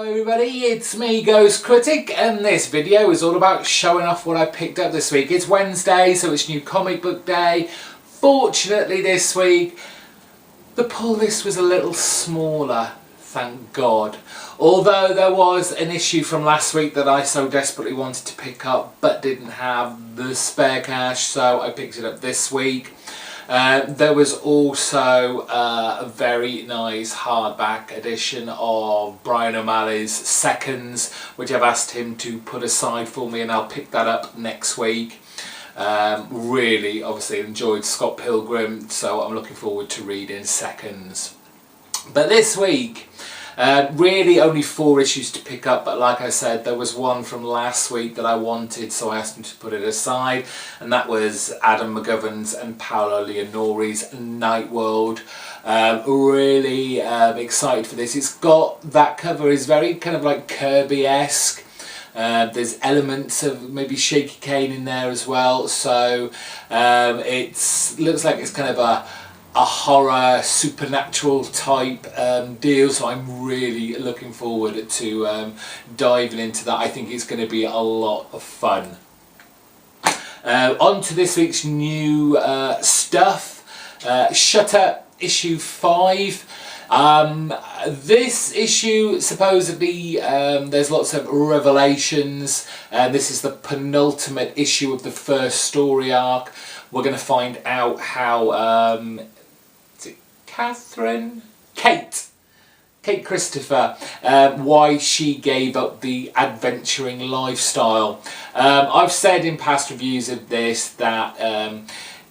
everybody, it's me, GhostCritic, and this video is all about showing off what I picked up this week. It's Wednesday, so it's new comic book day. Fortunately this week, the pull list was a little smaller, thank God. Although there was an issue from last week that I so desperately wanted to pick up, but didn't have the spare cash, so I picked it up this week. There was also a very nice hardback edition of Brian O'Malley's Seconds, which I've asked him to put aside for me, and I'll pick that up next week. Really, obviously enjoyed Scott Pilgrim, so I'm looking forward to reading Seconds. But this week, really only 4 issues to pick up, but like I said, there was one from last week that I wanted, so I asked him to put it aside, and that was Adam McGovern's and Paolo Leonori's Night World. Really excited for this. It's got, that cover is very kind of like Kirby-esque. There's elements of maybe Shaky Kane in there as well, so it looks like it's kind of a horror, supernatural type deal, so I'm really looking forward to diving into that. I think it's going to be a lot of fun. On to this week's new stuff. Shutter issue 5. This issue, supposedly, there's lots of revelations. This is the penultimate issue of the first story arc. We're going to find out how Kate Christopher, why she gave up the adventuring lifestyle. I've said in past reviews of this that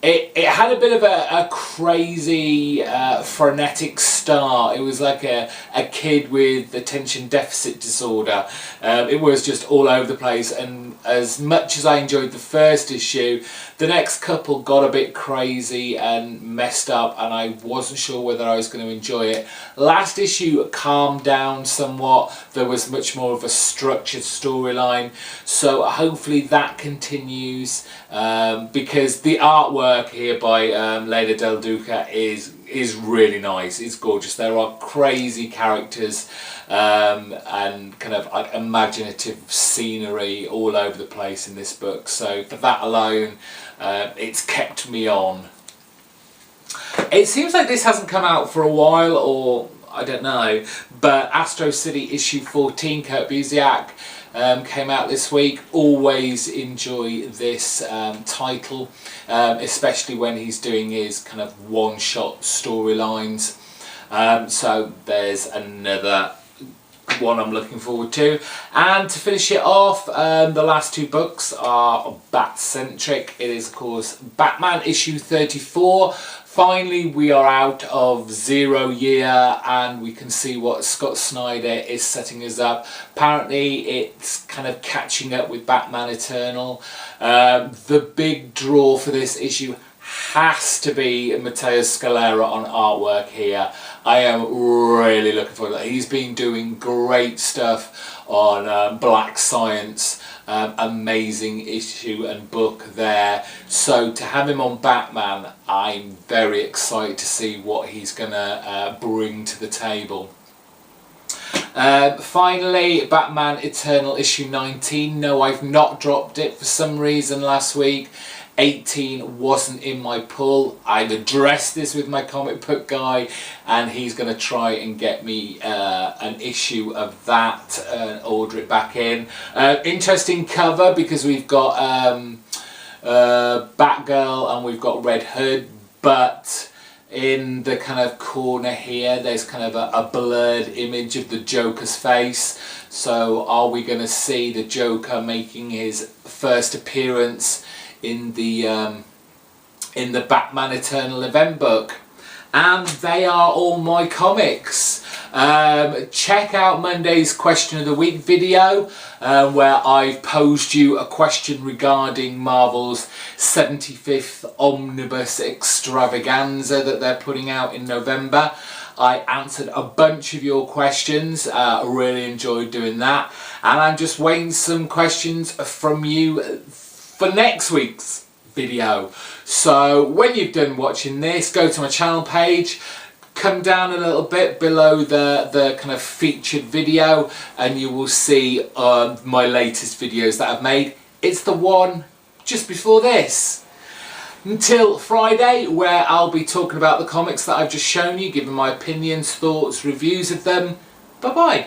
it had a bit of a crazy, frenetic start. It was like a kid with attention deficit disorder. It was just all over the place, and as much as I enjoyed the first issue, the next couple got a bit crazy and messed up, and I wasn't sure whether I was going to enjoy it. Last issue calmed down somewhat. There was much more of a structured storyline, so hopefully that continues, because the artwork here by Leila Del Duca is really nice. It's gorgeous. There are crazy characters and kind of like imaginative scenery all over the place in this book, so for that alone it's kept me on. It seems like this hasn't come out for a while, or I don't know, but Astro City issue 14, Kurt Busiek, came out this week. Always enjoy this title, especially when he's doing his kind of one-shot storylines. So there's another one I'm looking forward to. And to finish it off, the last 2 books are Bat-centric. It is, of course, Batman issue 34. Finally, we are out of 0 year, and we can see what Scott Snyder is setting us up. Apparently, it's kind of catching up with Batman Eternal. The big draw for this issue has to be Matteo Scalera on artwork here. I am really looking forward to that. He's been doing great stuff on Black Science. Amazing issue and book there. So to have him on Batman, I'm very excited to see what he's gonna bring to the table. Finally, Batman Eternal issue 19. No, I've not dropped it for some reason last week. 18 wasn't in my pull. I've addressed this with my comic book guy, and he's going to try and get me an issue of that and order it back in. Interesting cover, because we've got Batgirl and we've got Red Hood, but in the kind of corner here there's kind of a blurred image of the Joker's face. So are we going to see the Joker making his first appearance in the Batman Eternal event book? And they are all my comics. Check out Monday's question of the week video, where I've posed you a question regarding Marvel's 75th Omnibus Extravaganza that they're putting out in November. I answered a bunch of your questions. Really enjoyed doing that, and I'm just waiting some questions from you for next week's video. So when you've done watching this, go to my channel page, come down a little bit below the kind of featured video and you will see my latest videos that I've made. It's the one just before this. Until Friday, where I'll be talking about the comics that I've just shown you, giving my opinions, thoughts, reviews of them. Bye bye.